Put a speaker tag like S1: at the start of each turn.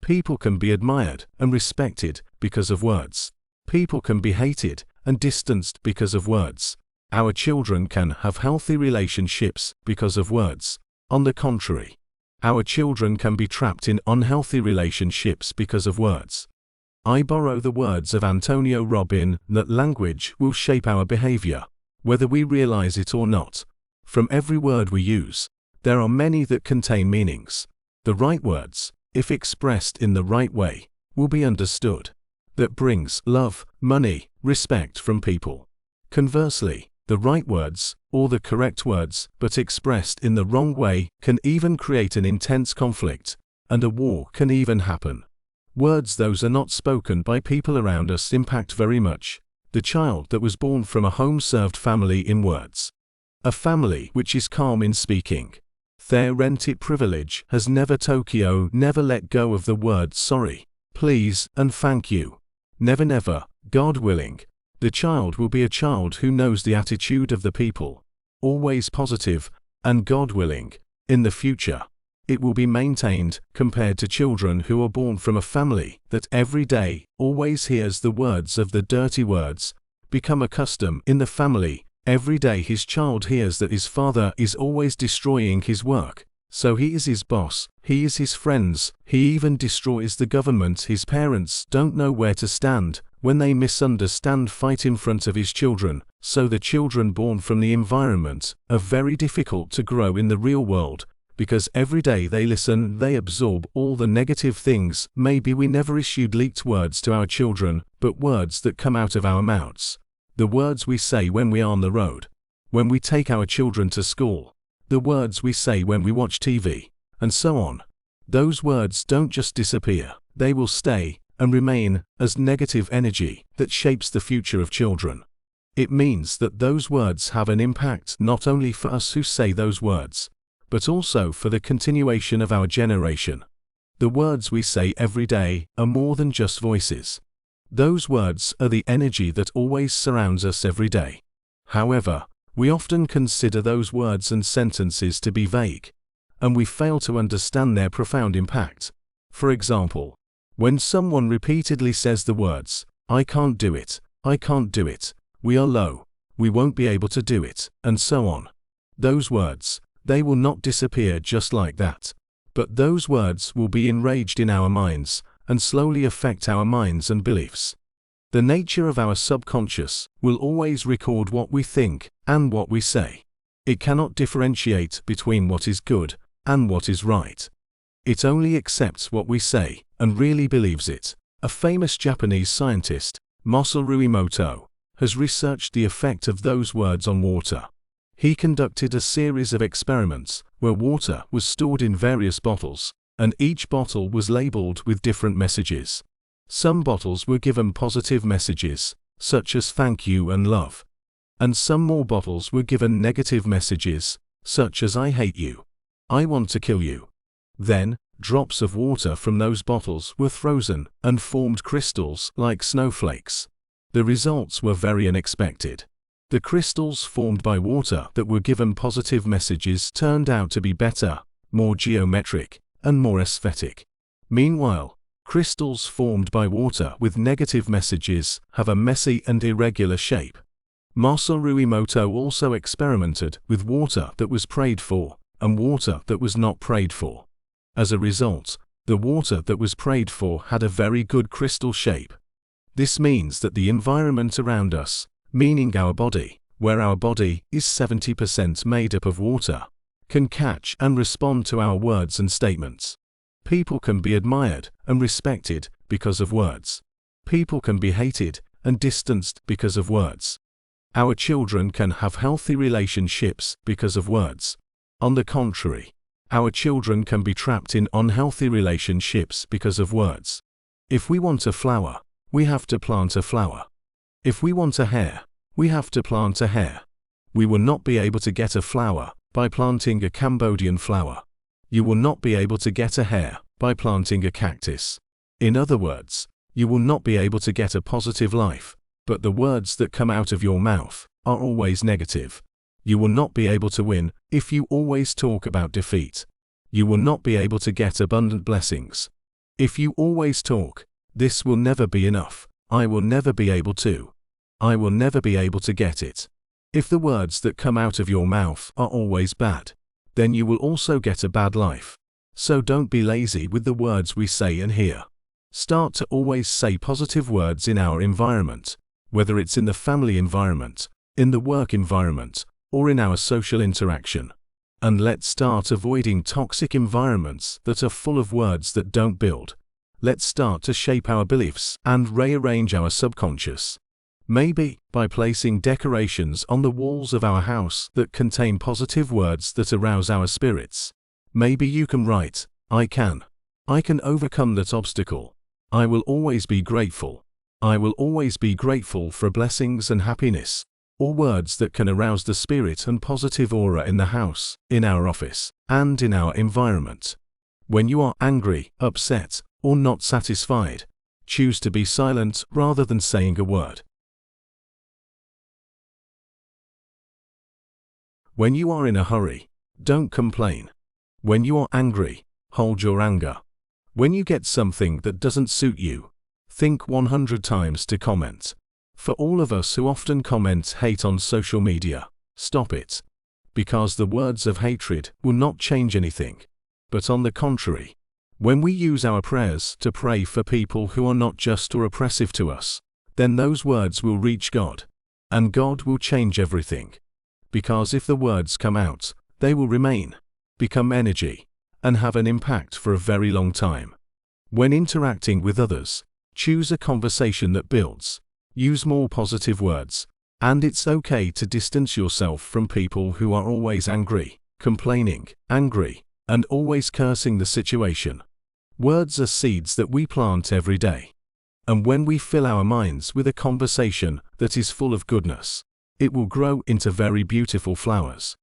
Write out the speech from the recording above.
S1: People can be admired and respected because of words. People can be hated and distanced because of words. Our children can have healthy relationships because of words. On the contrary, our children can be trapped in unhealthy relationships because of words. I borrow the words of Antonio Robin that language will shape our behavior, whether we realize it or not. From every word we use, there are many that contain meanings. The right words, if expressed in the right way, will be understood. That brings love, money, respect from people. Conversely, the right words, or the correct words, but expressed in the wrong way, can even create an intense conflict, and a war can even happen. Words those are not spoken by people around us impact very much. The child that was born from a home-served family in words. A family which is calm in speaking. Their rented privilege has never let go of the words sorry, please, and thank you. Never, God willing. The child will be a child who knows the attitude of the people, always positive, and God willing, in the future, it will be maintained, compared to children who are born from a family that every day always hears the words of the dirty words, become accustomed in the family. Every day his child hears that his father is always destroying his work, so he is his boss, he is his friends, he even destroys the government. His parents don't know where to stand when they misunderstand, fight in front of his children, so the children born from the environment are very difficult to grow in the real world, because every day they listen, they absorb all the negative things. Maybe we never issued leaked words to our children, but words that come out of our mouths. The words we say when we are on the road, when we take our children to school, the words we say when we watch TV, and so on. Those words don't just disappear, they will stay and remain as negative energy that shapes the future of children. It means that those words have an impact not only for us who say those words, but also for the continuation of our generation. The words we say every day are more than just voices. Those words are the energy that always surrounds us every day. However, we often consider those words and sentences to be vague, and we fail to understand their profound impact. For example, when someone repeatedly says the words, I can't do it, we are low, we won't be able to do it, and so on. Those words, they will not disappear just like that, but those words will be enraged in our minds and slowly affect our minds and beliefs. The nature of our subconscious will always record what we think and what we say. It cannot differentiate between what is good and what is right. It only accepts what we say and really believes it. A famous Japanese scientist, Masaru Emoto, has researched the effect of those words on water. He conducted a series of experiments where water was stored in various bottles, and each bottle was labeled with different messages. Some bottles were given positive messages, such as thank you and love, and some more bottles were given negative messages, such as I hate you, I want to kill you. Then, drops of water from those bottles were frozen and formed crystals like snowflakes. The results were very unexpected. The crystals formed by water that were given positive messages turned out to be better, more geometric, and more aesthetic. Meanwhile, crystals formed by water with negative messages have a messy and irregular shape. Masaru Emoto also experimented with water that was prayed for and water that was not prayed for. As a result, the water that was prayed for had a very good crystal shape. This means that the environment around us, meaning our body, where our body is 70% made up of water, can catch and respond to our words and statements. People can be admired and respected because of words. People can be hated and distanced because of words. Our children can have healthy relationships because of words. On the contrary, our children can be trapped in unhealthy relationships because of words. If we want a flower, we have to plant a flower. If we want a hair, we have to plant a hair. We will not be able to get a flower by planting a Cambodian flower. You will not be able to get a hair by planting a cactus. In other words, you will not be able to get a positive life, but the words that come out of your mouth are always negative. You will not be able to win if you always talk about defeat. You will not be able to get abundant blessings If you always talk, "This will never be enough. I will never be able to. I will never be able to get it." If the words that come out of your mouth are always bad, then you will also get a bad life. So don't be lazy with the words we say and hear. Start to always say positive words in our environment, whether it's in the family environment, in the work environment, or in our social interaction. And let's start avoiding toxic environments that are full of words that don't build. Let's start to shape our beliefs and rearrange our subconscious. Maybe by placing decorations on the walls of our house that contain positive words that arouse our spirits. Maybe you can write, "I can overcome that obstacle. I will always be grateful. I will always be grateful for blessings and happiness." Or words that can arouse the spirit and positive aura in the house, in our office, and in our environment. When you are angry, upset, or not satisfied, choose to be silent rather than saying a word. When you are in a hurry, don't complain. When you are angry, hold your anger. When you get something that doesn't suit you, think 100 times to comment. For all of us who often comment hate on social media, stop it. Because the words of hatred will not change anything. But on the contrary, when we use our prayers to pray for people who are not just or oppressive to us, then those words will reach God. And God will change everything. Because if the words come out, they will remain, become energy, and have an impact for a very long time. When interacting with others, choose a conversation that builds. Use more positive words, and it's okay to distance yourself from people who are always angry, complaining, angry, and always cursing the situation. Words are seeds that we plant every day. And when we fill our minds with a conversation that is full of goodness, it will grow into very beautiful flowers.